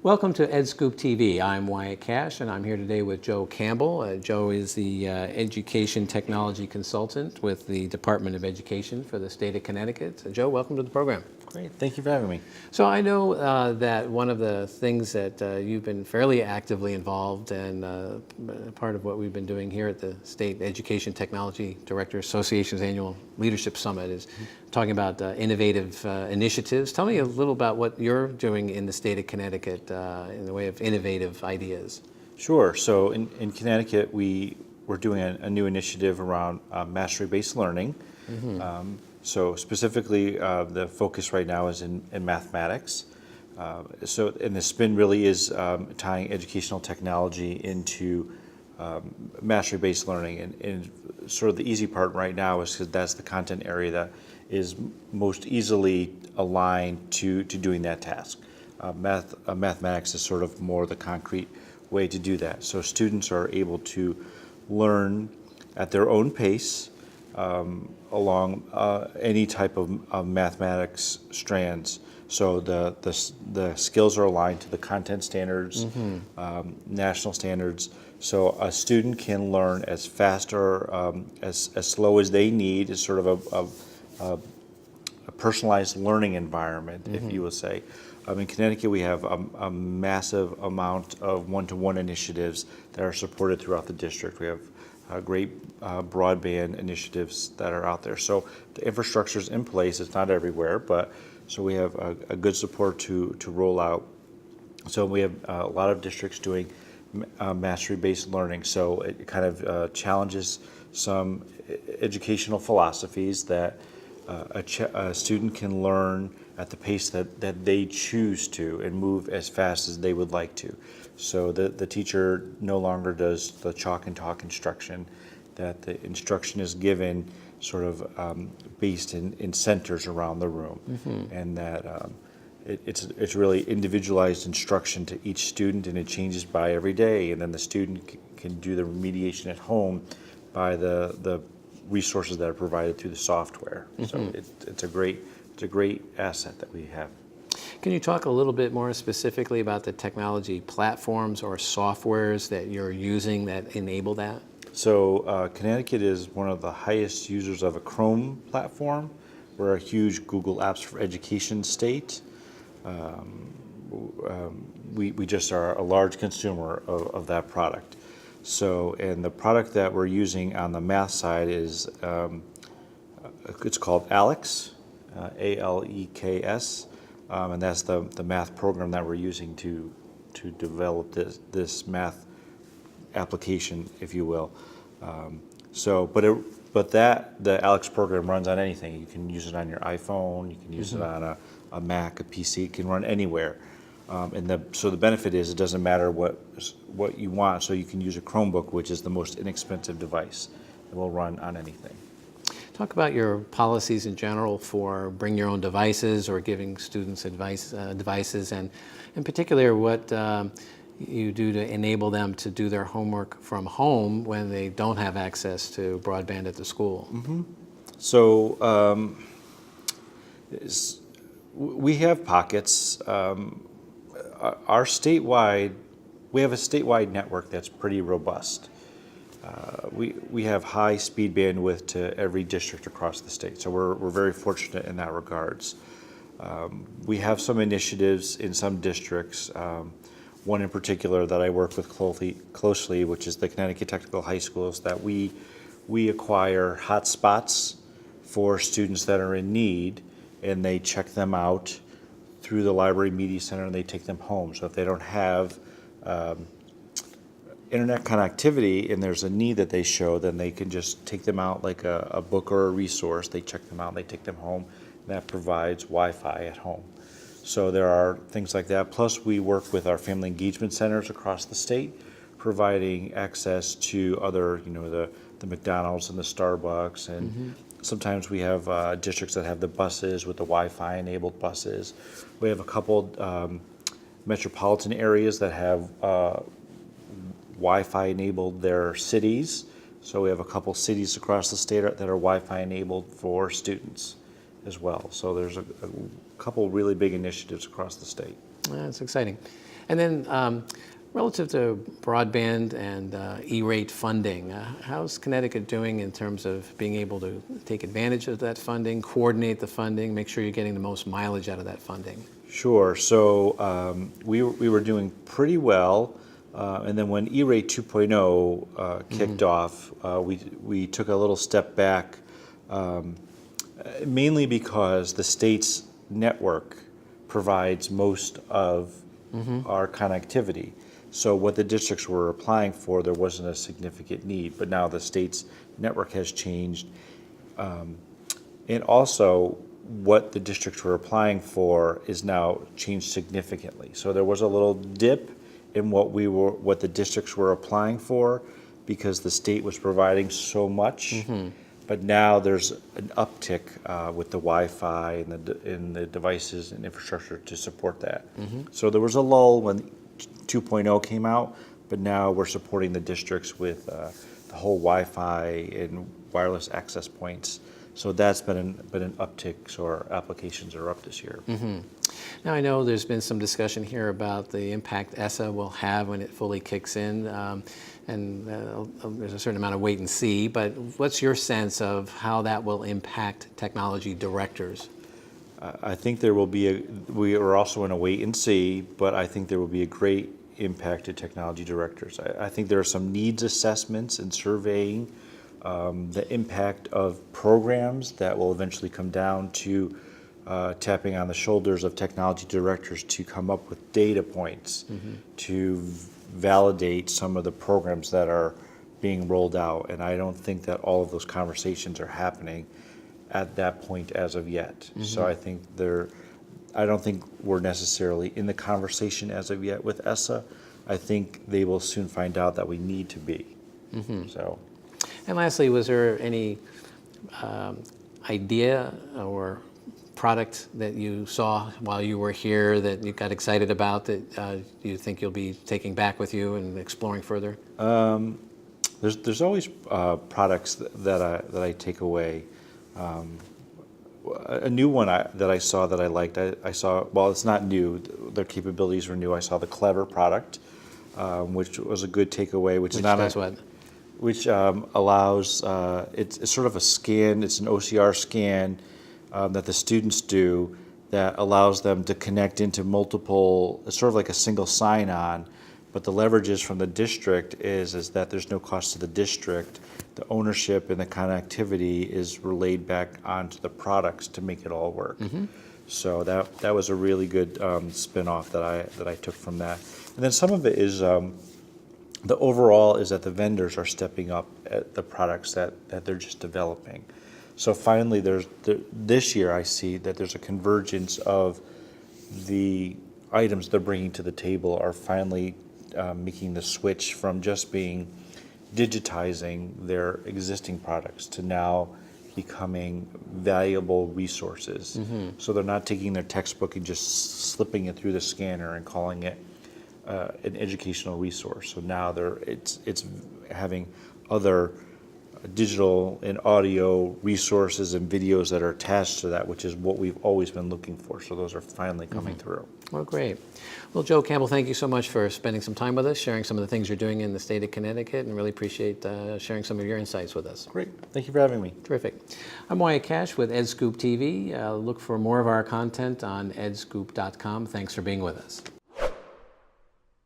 Welcome to EdScoop TV. I'm Wyatt Kash, and I'm here today with Joe Campbell. Joe is the Education Technology Consultant with the Department of Education for the state of Connecticut. So, Joe, welcome to the program. Great, thank you for having me. So I know that one of the things that you've been fairly actively involved and part of what we've been doing here at the State Education Technology Directors Association's Annual Leadership Summit is talking about innovative initiatives. Tell me a little about what you're doing in the state of Connecticut in the way of innovative ideas. Sure, so in Connecticut we're doing a new initiative around mastery-based learning. So specifically, the focus right now is in mathematics. And the spin really is tying educational technology into mastery-based learning. And sort of the easy part right now is because that's the content area that is most easily aligned to doing that task. Mathematics is sort of more the concrete way to do that. So students are able to learn at their own pace along any type of mathematics strands. So the skills are aligned to the content standards, national standards. So a student can learn as fast or as slow as they need. It's sort of a personalized learning environment, if you will say. In Connecticut, we have a massive amount of one-to-one initiatives that are supported throughout the district. We have great broadband initiatives that are out there. So the infrastructure is in place. It's not everywhere, but so we have a good support to roll out. So we have a lot of districts doing mastery-based learning. So it kind of challenges some educational philosophies that a student can learn at the pace that they choose to and move as fast as they would like to. So the teacher no longer does the chalk and talk instruction, that the instruction is given sort of based in centers around the room, and that it's really individualized instruction to each student, and it changes by every day, and then the student can do the remediation at home by the resources that are provided through the software. So it's a great asset that we have. Can you talk a little bit more specifically about the technology platforms or softwares that you're using that enable that? So Connecticut is one of the highest users of a Chrome platform. We're a huge Google Apps for Education state. We just are a large consumer of that product. So, and the product that we're using on the math side is, it's called ALEKS, ALEKS, and that's the math program that we're using to develop this math application, if you will. But the ALEKS program runs on anything. You can use it on your iPhone, you can use it on a Mac, a PC, it can run anywhere. So the benefit is it doesn't matter what you want, so you can use a Chromebook, which is the most inexpensive device. It will run on anything. Talk about your policies in general for bring your own devices or giving students devices, and in particular what you do to enable them to do their homework from home when they don't have access to broadband at the school. So we have pockets. We have a statewide network that's pretty robust. We have high speed bandwidth to every district across the state, so we're very fortunate in that regards. We have some initiatives in some districts, one in particular that I work with closely, which is the Connecticut Technical High Schools, that we acquire hotspots for students that are in need, and they check them out through the Library Media Center and they take them home. So if they don't have internet connectivity and there's a need that they show, then they can just take them out like a book or a resource. They check them out, they take them home, and that provides Wi-Fi at home. So there are things like that. Plus we work with our family engagement centers across the state, providing access to other, the McDonald's and the Starbucks, and sometimes we have districts that have the buses with the Wi-Fi enabled buses. We have a couple metropolitan areas that have Wi-Fi enabled their cities. So we have a couple cities across the state that are Wi-Fi enabled for students as well. So there's a couple really big initiatives across the state. That's exciting. And then relative to broadband and E-rate funding, how's Connecticut doing in terms of being able to take advantage of that funding, coordinate the funding, make sure you're getting the most mileage out of that funding? Sure. So we were doing pretty well. And then when E-rate 2.0 kicked off, we took a little step back, mainly because the state's network provides most of our connectivity. So what the districts were applying for, there wasn't a significant need, but now the state's network has changed. And also, what the districts were applying for is now changed significantly. So there was a little dip in what the districts were applying for because the state was providing so much. But now there's an uptick with the Wi-Fi and the devices and infrastructure to support that. So there was a lull when 2.0 came out, but now we're supporting the districts with the whole Wi-Fi and wireless access points. So that's been an uptick, so our applications are up this year. Now I know there's been some discussion here about the impact ESSA will have when it fully kicks in, and there's a certain amount of wait and see, but what's your sense of how that will impact technology directors? I think there will be we are also in a wait and see, but I think there will be a great impact to technology directors. I think there are some needs assessments and surveying the impact of programs that will eventually come down to tapping on the shoulders of technology directors to come up with data points to validate some of the programs that are being rolled out. And I don't think that all of those conversations are happening at that point as of yet. So I don't think we're necessarily in the conversation as of yet with ESSA. I think they will soon find out that we need to be. So. And lastly, was there any idea or product that you saw while you were here that you got excited about that you think you'll be taking back with you and exploring further? There's always products that I take away. A new one that I saw that I liked, I saw, well, it's not new, their capabilities were new. I saw the Clever product, which was a good takeaway, which allows, it's sort of a scan, it's an OCR scan that the students do that allows them to connect into multiple, it's sort of like a single sign-on, but the leverages from the district is that there's no cost to the district. The ownership and the connectivity is relayed back onto the products to make it all work. So that was a really good spin-off that I took from that. And then some of it is, the overall is that the vendors are stepping up at the products that they're just developing. So finally, this year I see that there's a convergence of the items they're bringing to the table are finally making the switch from just being digitizing their existing products to now becoming valuable resources. So they're not taking their textbook and just slipping it through the scanner and calling it an educational resource. So now it's having other digital and audio resources and videos that are attached to that, which is what we've always been looking for. So those are finally coming through. Well, great. Well, Joe Campbell, thank you so much for spending some time with us, sharing some of the things you're doing in the state of Connecticut, and really appreciate sharing some of your insights with us. Great. Thank you for having me. Terrific. I'm Wyatt Kash with EdScoop TV. Look for more of our content on edscoop.com. Thanks for being with us.